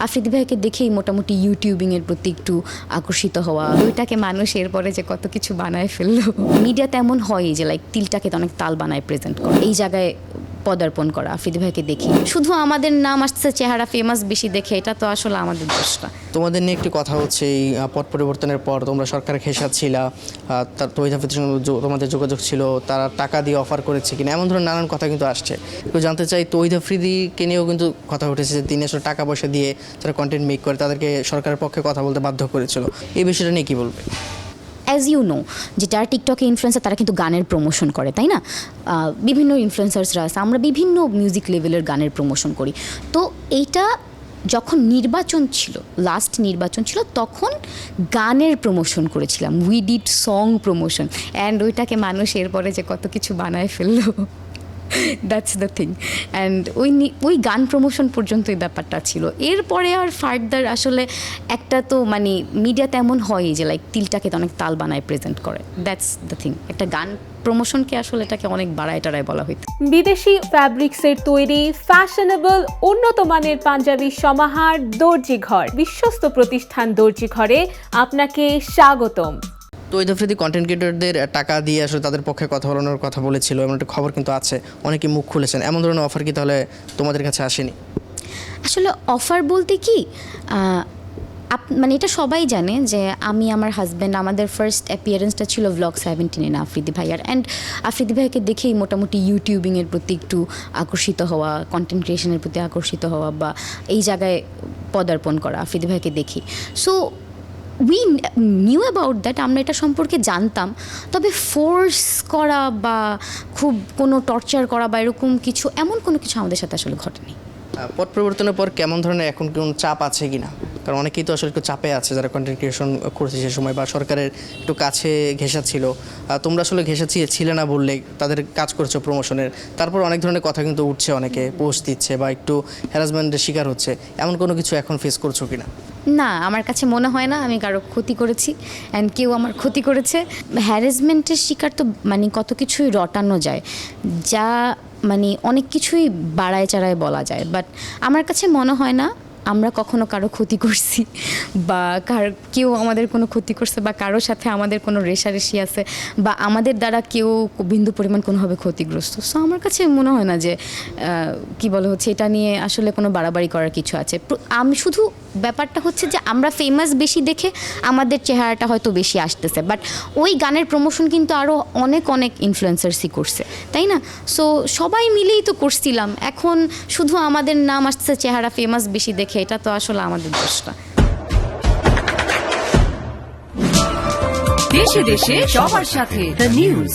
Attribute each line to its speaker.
Speaker 1: আফ্রিদি ভাইকে দেখেই মোটামুটি ইউটিউবিংয়ের প্রতি একটু আকর্ষিত হওয়া, ওইটাকে মানুষ এরপরে যে কত কিছু বানায় ফেললো। মিডিয়াতে এমন হয় যে লাইক তিলটাকে তো অনেক তাল বানায় প্রেজেন্ট করে, এই জায়গায় পদার্পণ করা আফ্রিদি ভাইকে দেখি। শুধু আমাদের নাম আসছে চেহারা ফেমাস বেশি দেখে, এটা তো আসলে আমাদের দোষটা।
Speaker 2: তোমাদের নিয়ে একটি কথা হচ্ছে, এই পট পরিবর্তনের পর তোমরা সরকারের খেসার ছিলা, তার তহিদ আফ্রিদির সঙ্গে তোমাদের যোগাযোগ ছিল, তারা টাকা দিয়ে অফার করেছে কিনা, এমন ধরনের নানান কথা কিন্তু আসছে। একটু জানতে চাই, তহিদ আফ্রিদিকে নিয়েও কিন্তু কথা উঠেছে যে তিনি আসলে টাকা পয়সা দিয়ে যারা কন্টেন্ট মেক করে তাদেরকে সরকারের পক্ষে কথা বলতে বাধ্য করেছিল। এই বিষয়টা নিয়ে কী বলবে?
Speaker 1: অ্যাজ ইউ নো, যে যারা টিকটকে ইনফ্লুয়েন্সার তারা কিন্তু গানের প্রমোশন করে, তাই না? বিভিন্ন ইনফ্লুয়েন্সার্সরা আছে, আমরা বিভিন্ন মিউজিক লেভেলের গানের প্রমোশন করি। তো এইটা যখন নির্বাচন ছিল, লাস্ট নির্বাচন ছিল, তখন গানের প্রমোশন করেছিলাম, we did song promotion, and ওইটাকে মানুষ এরপরে যে কত কিছু বানায় ফেললো, দ্যাটস দ্য থিং। অ্যান্ড ওই গান প্রমোশন পর্যন্ত এই ব্যাপারটা ছিল। এরপরে আর ফার্দার আসলে একটা তো মানে মিডিয়াতে এমন হয় যে লাইক তিলটাকে তো অনেক তাল বানায় প্রেজেন্ট করে, দ্যাটস দ্য থিং। একটা গান প্রমোশনকে আসলে এটাকে অনেক বাড়ায় টাড়ায় বলা হইতো।
Speaker 3: বিদেশি ফ্যাব্রিক্সের তৈরি ফ্যাশনেবল উন্নত মানের পাঞ্জাবি সমাহার দর্জি ঘর, বিশ্বস্ত প্রতিষ্ঠান দর্জি ঘরে আপনাকে স্বাগতম।
Speaker 2: তহিদ আফ্রিদি কন্টেন্ট ক্রিয়েটরদের টাকা দিয়ে আসলে তাদের পক্ষে কথা বলানোর কথা বলেছিল, এমন একটা খবর কিন্তু আছে, অনেকে মুখ খুলেছেন। এমন ধরনের অফার কি তাহলে তোমাদের কাছে আসেনি?
Speaker 1: আসলে অফার বলতে কি, মানে এটা সবাই জানে যে আমি আমার হাজব্যান্ড, আমাদের ফার্স্ট অ্যাপিয়ারেন্সটা ছিল ব্লগ 17 না আফ্রিদি ভাইয়ার, অ্যান্ড আফ্রিদি ভাইকে দেখেই মোটামুটি ইউটিউবিংয়ের প্রতি একটু আকর্ষিত হওয়া, কন্টেন্ট ক্রিয়েশনের প্রতি আকর্ষিত হওয়া, বা এই জায়গায় পদার্পণ করা আফ্রিদি ভাইকে দেখি। So we new about that, আমরা এটা সম্পর্কে জানতাম, তবে ফোর্স করা বা খুব কোনো টর্চার করা বা এরকম কিছু, এমন কোনো কিছু আমাদের সাথে আসলে ঘটেনি।
Speaker 2: পট পরিবর্তনের পর কেমন ধরনের এখন কোন চাপ আছে কিনা? কারণ অনেকেই তো আসলে একটু চাপে আছে যারা কন্টেন্ট ক্রিয়েশন করছে সে সময়, বা সরকারের একটু কাছে ঘেঁষা ছিল। তোমরা আসলে ঘেঁষা ছিলে না বললে, তাদের কাজ করছো প্রমোশনের, তারপর অনেক ধরনের কথা কিন্তু উঠছে, অনেকে পোস্ট দিচ্ছে বা একটু হ্যারাসমেন্টের শিকার হচ্ছে, এমন কোনো কিছু এখন ফেস করছো কিনা?
Speaker 1: না, আমার কাছে মনে হয় না আমি কারো ক্ষতি করেছি, অ্যান্ড কেউ আমার ক্ষতি করেছে। হ্যারাসমেন্টের শিকার তো মানে কত কিছুই রটানো যায়, যা মানে অনেক কিছুই বাড়ায় চাড়ায় বলা যায়, বাট আমার কাছে মনে হয় না আমরা কখনো কারো ক্ষতি করছি, বা কেউ আমাদের কোনো ক্ষতি করছে, বা কারোর সাথে আমাদের কোনো রেষারেষি আছে, বা আমাদের দ্বারা কেউ বিন্দু পরিমাণ কোনোভাবে ক্ষতিগ্রস্ত। সো আমার কাছে মনে হয় না যে কি বলা হচ্ছে এটা নিয়ে আসলে কোনো বাড়াবাড়ি করার কিছু আছে। আমি শুধু ব্যাপারটা হচ্ছে যে আমরা ফেমাস বেশি দেখে আমাদের চেহারাটা হয়তো বেশি আসতেছে, বাট ওই গানের প্রমোশন কিন্তু আরও অনেক অনেক ইনফ্লুয়েন্সার্সই করছে, তাই না? সো সবাই মিলেই তো করছিলাম, এখন শুধু আমাদের নাম আসছে চেহারা ফেমাস বেশি দেখে, এটা তো আসলে আমাদের দোষটা।
Speaker 4: দেশে দেশে সবার সাথে দ্য নিউজ।